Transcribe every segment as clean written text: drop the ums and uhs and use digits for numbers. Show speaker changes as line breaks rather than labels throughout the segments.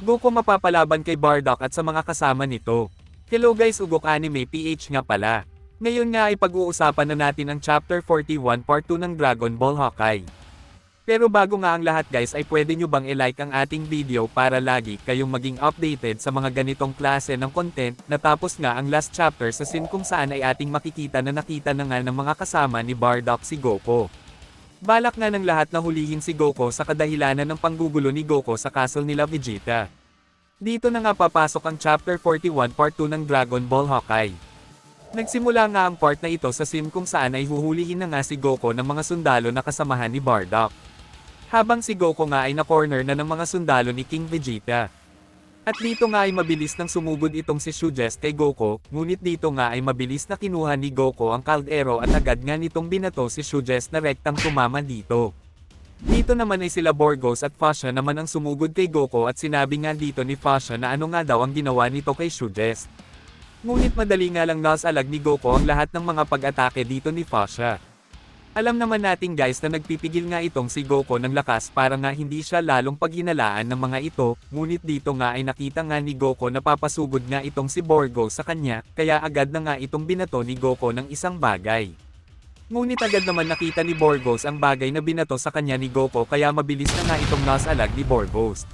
Goku mapapalaban kay Bardock at sa mga kasama nito. Hello guys, Ugok Anime PH nga pala. Ngayon nga ay pag-uusapan na natin ang Chapter 41 Part 2 ng Dragon Ball Hawkeye. Pero bago nga ang lahat guys ay pwede nyo bang i-like ang ating video para lagi kayong maging updated sa mga ganitong klase ng content. Natapos nga ang last chapter sa scene kung saan ay ating makikita na nakita na nga ng mga kasama ni Bardock si Goku. Balak nga ng lahat na hulihin si Goku sa kadahilanan ng panggugulo ni Goku sa castle nila Vegeta. Dito na nga papasok ang Chapter 41 Part 2 ng Dragon Ball Hawkeye. Nagsimula nga ang part na ito sa scene kung saan ay huhulihin na nga si Goku ng mga sundalo na kasamahan ni Bardock. Habang si Goku nga ay na-corner na ng mga sundalo ni King Vegeta. At dito nga ay mabilis nang sumugod itong si Shuges kay Goku, ngunit dito nga ay mabilis na kinuha ni Goku ang kaldero at agad nga nitong binato si Shuges na rektang tumama dito. Dito naman ay sila Borgos at Fasha naman ang sumugod kay Goku at sinabi nga dito ni Fasha na ano nga daw ang ginawa nito kay Shuges. Ngunit madali nga lang nasalag ni Goku ang lahat ng mga pag-atake dito ni Fasha. Alam naman natin guys na nagpipigil nga itong si Goku ng lakas para nga hindi siya lalong paghinalaan ng mga ito, ngunit dito nga ay nakita nga ni Goku na papasugod nga itong si Borgo sa kanya, kaya agad na nga itong binato ni Goku ng isang bagay. Ngunit agad naman nakita ni Borgos ang bagay na binato sa kanya ni Goku kaya mabilis na nga itong nasalag ni Borgos.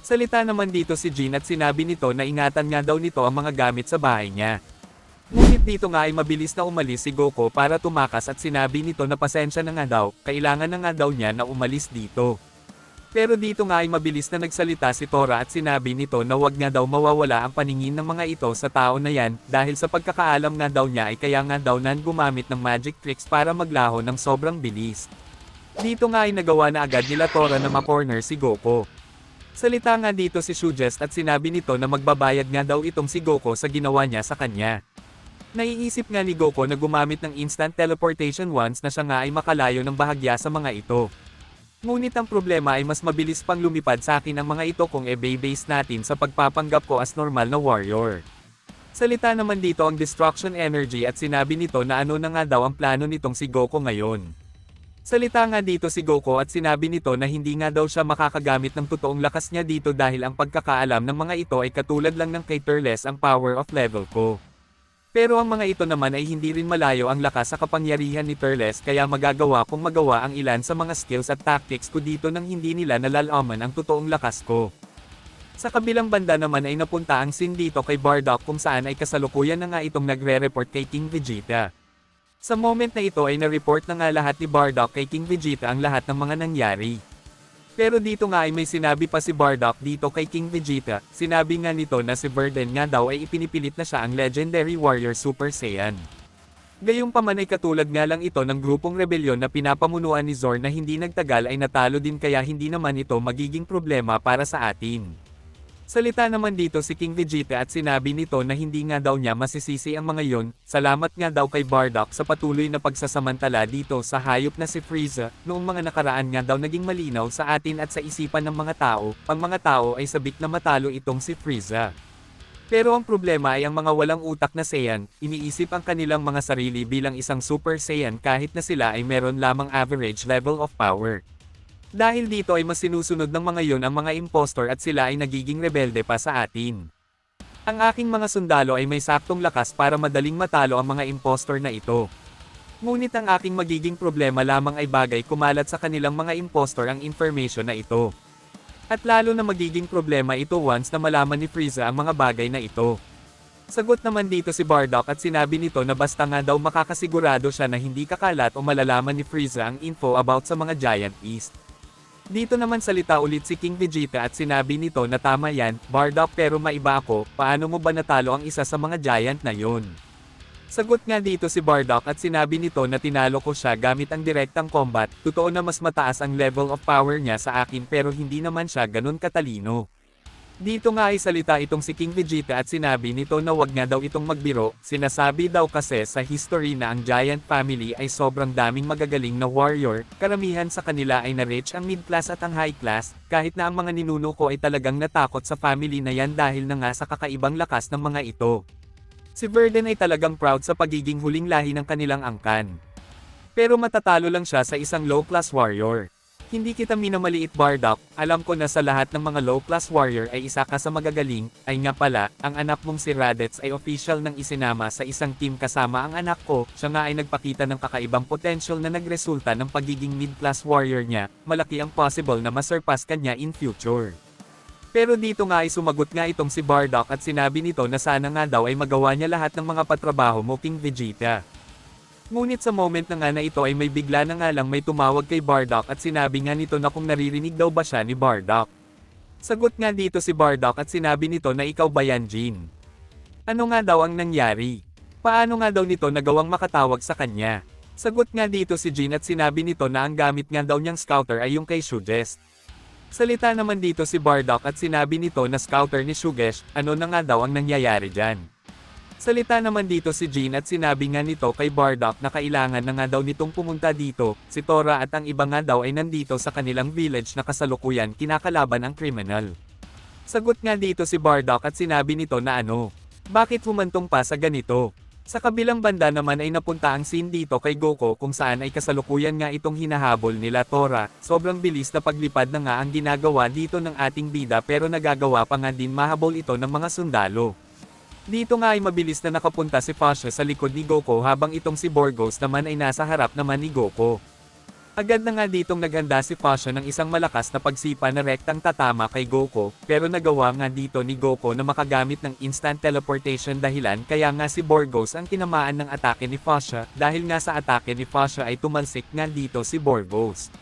Salita naman dito si Jin at sinabi nito na ingatan nga daw nito ang mga gamit sa bahay niya. Ngunit dito nga ay mabilis na umalis si Goku para tumakas at sinabi nito na pasensya na nga daw, kailangan na nga daw niya na umalis dito. Pero dito nga ay mabilis na nagsalita si Tora at sinabi nito na wag nga daw mawawala ang paningin ng mga ito sa tao na yan, dahil sa pagkakaalam nga daw niya ay kaya nga daw nan gumamit ng magic tricks para maglaho ng sobrang bilis. Dito nga ay nagawa na agad nila Tora na ma-corner si Goku. Salita nga dito si Shuges at sinabi nito na magbabayad nga daw itong si Goku sa ginawa niya sa kanya. Naiisip nga ni Goku na gumamit ng instant teleportation once na siya nga ay makalayo ng bahagya sa mga ito. Ngunit ang problema ay mas mabilis pang lumipad sa akin ang mga ito kung e-base natin sa pagpapanggap ko as normal na warrior. Salita naman dito ang destruction energy at sinabi nito na ano na nga daw ang plano nitong si Goku ngayon. Salita nga dito si Goku at sinabi nito na hindi nga daw siya makakagamit ng totoong lakas niya dito dahil ang pagkakaalam ng mga ito ay katulad lang ng kay Turles ang power of level ko. Pero ang mga ito naman ay hindi rin malayo ang lakas sa kapangyarihan ni Turles kaya magagawa kong magawa ang ilan sa mga skills at tactics ko dito nang hindi nila nalalaman ang totoong lakas ko. Sa kabilang banda naman ay napunta ang scene dito kay Bardock kung saan ay kasalukuyan na nga itong nagre-report kay King Vegeta. Sa moment na ito ay na-report na nga lahat ni Bardock kay King Vegeta ang lahat ng mga nangyari. Pero dito nga ay may sinabi pa si Bardock dito kay King Vegeta, sinabi nga nito na si Verden nga daw ay ipinipilit na siya ang Legendary Warrior Super Saiyan. Gayunpaman ay katulad nga lang ito ng grupong rebelyon na pinapamunuan ni Zor na hindi nagtagal ay natalo din kaya hindi naman ito magiging problema para sa atin. Salita naman dito si King Vegeta at sinabi nito na hindi nga daw niya masisisi ang mga yon, salamat nga daw kay Bardock sa patuloy na pagsasamantala dito sa hayop na si Frieza, noong mga nakaraan nga daw naging malinaw sa atin at sa isipan ng mga tao, ang mga tao ay sabik na matalo itong si Frieza. Pero ang problema ay ang mga walang utak na Saiyan, iniisip ang kanilang mga sarili bilang isang Super Saiyan kahit na sila ay meron lamang average level of power. Dahil dito ay mas sinusunod ng mga yon ang mga impostor at sila ay nagiging rebelde pa sa atin. Ang aking mga sundalo ay may saktong lakas para madaling matalo ang mga impostor na ito. Ngunit ang aking magiging problema lamang ay bagay kumalat sa kanilang mga impostor ang information na ito. At lalo na magiging problema ito once na malaman ni Frieza ang mga bagay na ito. Sagot naman dito si Bardock at sinabi nito na basta nga daw makakasigurado siya na hindi kakalat o malalaman ni Frieza ang info about sa mga Giant East. Dito naman salita ulit si King Vegeta at sinabi nito na tama yan, Bardock, pero maiba ako, paano mo ba natalo ang isa sa mga giant na yon? Sagot nga dito si Bardock at sinabi nito na tinalo ko siya gamit ang direktang combat, totoo na mas mataas ang level of power niya sa akin pero hindi naman siya ganun katalino. Dito nga ay salita itong si King Vegeta at sinabi nito na wag nga daw itong magbiro, sinasabi daw kasi sa history na ang Giant Family ay sobrang daming magagaling na warrior, karamihan sa kanila ay na-reach ang mid-class at ang high-class, kahit na ang mga ninuno ko ay talagang natakot sa family na yan dahil na nga sa kakaibang lakas ng mga ito. Si Verden ay talagang proud sa pagiging huling lahi ng kanilang angkan. Pero matatalo lang siya sa isang low-class warrior. Hindi kita minamaliit Bardock, alam ko na sa lahat ng mga low class warrior ay isa ka sa magagaling, ay nga pala, ang anak mong si Raditz ay official nang isinama sa isang team kasama ang anak ko, siya nga ay nagpakita ng kakaibang potential na nagresulta ng pagiging mid-class warrior niya, malaki ang possible na masurpass kanya in future. Pero dito nga ay sumagot nga itong si Bardock at sinabi nito na sana nga daw ay magawa niya lahat ng mga patrabaho mo King Vegeta. Ngunit sa moment na nga na ito ay may bigla na nga lang may tumawag kay Bardock at sinabi nga nito na kung naririnig daw ba siya ni Bardock. Sagot nga dito si Bardock at sinabi nito na ikaw ba yan Jin? Ano nga daw ang nangyari? Paano nga daw nito nagawang makatawag sa kanya? Sagot nga dito si Jin at sinabi nito na ang gamit nga daw niyang scouter ay yung kay Shuges. Salita naman dito si Bardock at sinabi nito na scouter ni Shuges, ano na nga daw ang nangyayari dyan? Salita naman dito si Jin at sinabi nga nito kay Bardock na kailangan na nga daw nitong pumunta dito, si Tora at ang iba nga daw ay nandito sa kanilang village na kasalukuyan kinakalaban ang criminal. Sagot nga dito si Bardock at sinabi nito na ano, bakit humantong pa sa ganito? Sa kabilang banda naman ay napunta ang scene dito kay Goku kung saan ay kasalukuyan nga itong hinahabol nila Tora, sobrang bilis na paglipad na nga ang ginagawa dito ng ating bida pero nagagawa pa nga din mahabol ito ng mga sundalo. Dito nga ay mabilis na nakapunta si Fasha sa likod ni Goku habang itong si Borgos naman ay nasa harap naman ni Goku. Agad na nga ditong naghanda si Fasha ng isang malakas na pagsipa na rektang tatama kay Goku, pero nagawa nga dito ni Goku na makagamit ng instant teleportation dahilan kaya nga si Borgos ang tinamaan ng atake ni Fasha, dahil nga sa atake ni Fasha ay tumalsik nga dito si Borgos.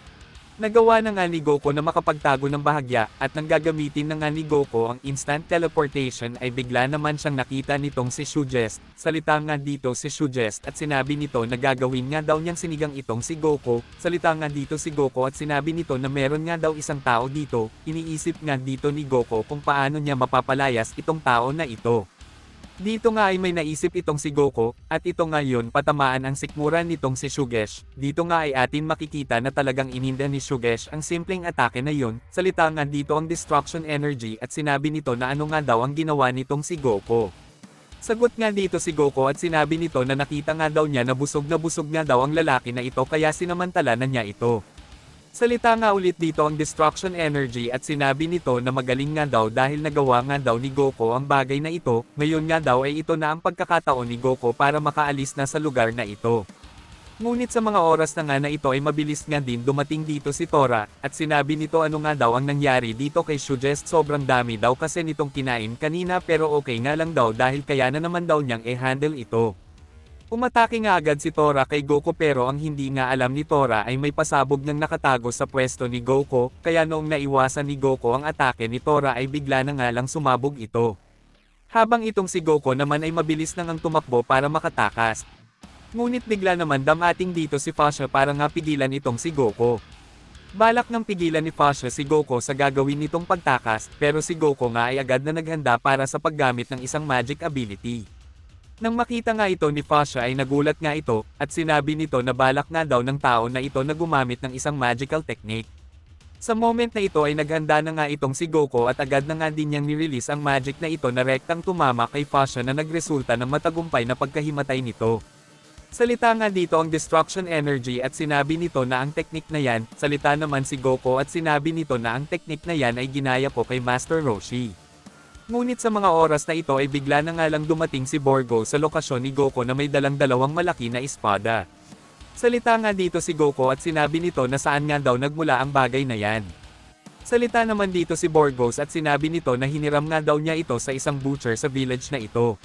Nagawa na nga ni Goku na makapagtago ng bahagya, at nang gagamitin na nga ni Goku ang instant teleportation ay bigla naman siyang nakita nitong si Shuges. Salita nga dito si Shuges at sinabi nito na gagawin nga daw niyang sinigang itong si Goku. Salita nga dito si Goku at sinabi nito na meron nga daw isang tao dito. Iniisip nga dito ni Goku kung paano niya mapapalayas itong tao na ito. Dito nga ay may naisip itong si Goku, at ito ngayon patamaan ang sikmura nitong si Shuges. Dito nga ay atin makikita na talagang ininda ni Shuges ang simpleng atake na yun. Salita nga dito ang destruction energy at sinabi nito na ano nga daw ang ginawa nitong si Goku. Sagot nga dito si Goku at sinabi nito na nakita nga daw niya na busog nga daw ang lalaki na ito kaya sinamantala na niya ito. Salita nga ulit dito ang destruction energy at sinabi nito na magaling nga daw dahil nagawa nga daw ni Goku ang bagay na ito, ngayon nga daw ay ito na ang pagkakataon ni Goku para makaalis na sa lugar na ito. Ngunit sa mga oras na nga na ito ay mabilis nga din dumating dito si Tora, at sinabi nito ano nga daw ang nangyari dito kay Shuges, sobrang dami daw kasi nitong kinain kanina pero okay nga lang daw dahil kaya na naman daw niyang i-handle ito. Umatake nga agad si Tora kay Goku pero ang hindi nga alam ni Tora ay may pasabog nang nakatago sa pwesto ni Goku, kaya noong naiwasan ni Goku ang atake ni Tora ay bigla na nga lang sumabog ito. Habang itong si Goku naman ay mabilis nang ang tumakbo para makatakas. Ngunit bigla naman damating dito si Fasha para nga pigilan itong si Goku. Balak ng pigilan ni Fasha si Goku sa gagawin nitong pagtakas, pero si Goku nga ay agad na naghanda para sa paggamit ng isang magic ability. Nang makita nga ito ni Fasha ay nagulat nga ito, at sinabi nito na balak nga daw ng tao na ito na gumamit ng isang magical technique. Sa moment na ito ay naghanda na nga itong si Goku at agad na nga din niyang nirelease ang magic na ito na rektang tumama kay Fasha na nagresulta ng matagumpay na pagkahimatay nito. Salita nga dito ang destruction energy at sinabi nito na ang technique na yan, salita naman si Goku at sinabi nito na ang technique na yan ay ginaya ko kay Master Roshi. Ngunit sa mga oras na ito ay bigla na nga lang dumating si Borgo sa lokasyon ni Goku na may dalang dalawang malaki na espada. Salita nga dito si Goku at sinabi nito na saan nga daw nagmula ang bagay na yan. Salita naman dito si Borgos at sinabi nito na hiniram nga daw niya ito sa isang butcher sa village na ito.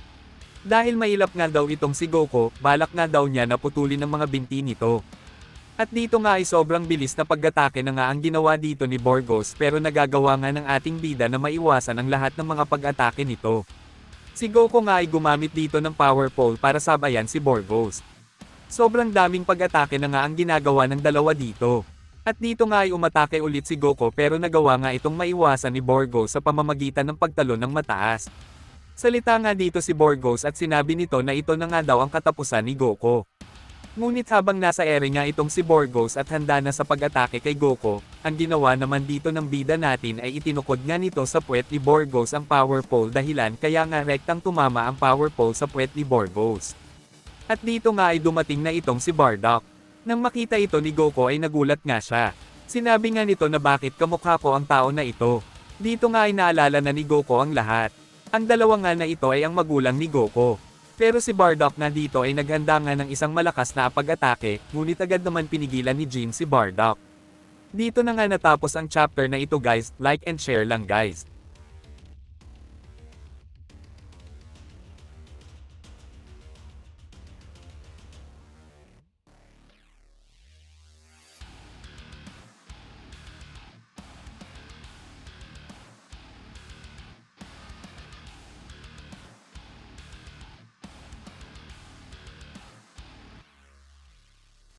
Dahil mailap nga daw itong si Goku, balak nga daw niya na putulin ng mga binti nito. At dito nga ay sobrang bilis na pag-atake na nga ang ginawa dito ni Borgos pero nagagawa nga ng ating bida na maiwasan ang lahat ng mga pag-atake nito. Si Goku nga ay gumamit dito ng power pole para sabayan si Borgos. Sobrang daming pag-atake na nga ang ginagawa ng dalawa dito. At dito nga ay umatake ulit si Goku pero nagawa nga itong maiwasan ni Borgos sa pamamagitan ng pagtalon ng mataas. Salita nga dito si Borgos at sinabi nito na ito na nga daw ang katapusan ni Goku. Ngunit habang nasa ere nga itong si Borgos at handa na sa pag-atake kay Goku, ang ginawa naman dito ng bida natin ay itinukod nga nito sa puwet ni Borgos ang power pole dahilan kaya nga rektang tumama ang power pole sa puwet ni Borgos. At dito nga ay dumating na itong si Bardock. Nang makita ito ni Goku ay nagulat nga siya. Sinabi nga nito na bakit kamukha ko ang tao na ito. Dito nga ay naalala na ni Goku ang lahat. Ang dalawa nga na ito ay ang magulang ni Goku. Pero si Bardock na dito ay naghanda nga ng isang malakas na pag-atake, ngunit agad naman pinigilan ni Jean si Bardock. Dito na nga natapos ang chapter na ito guys, like and share lang guys.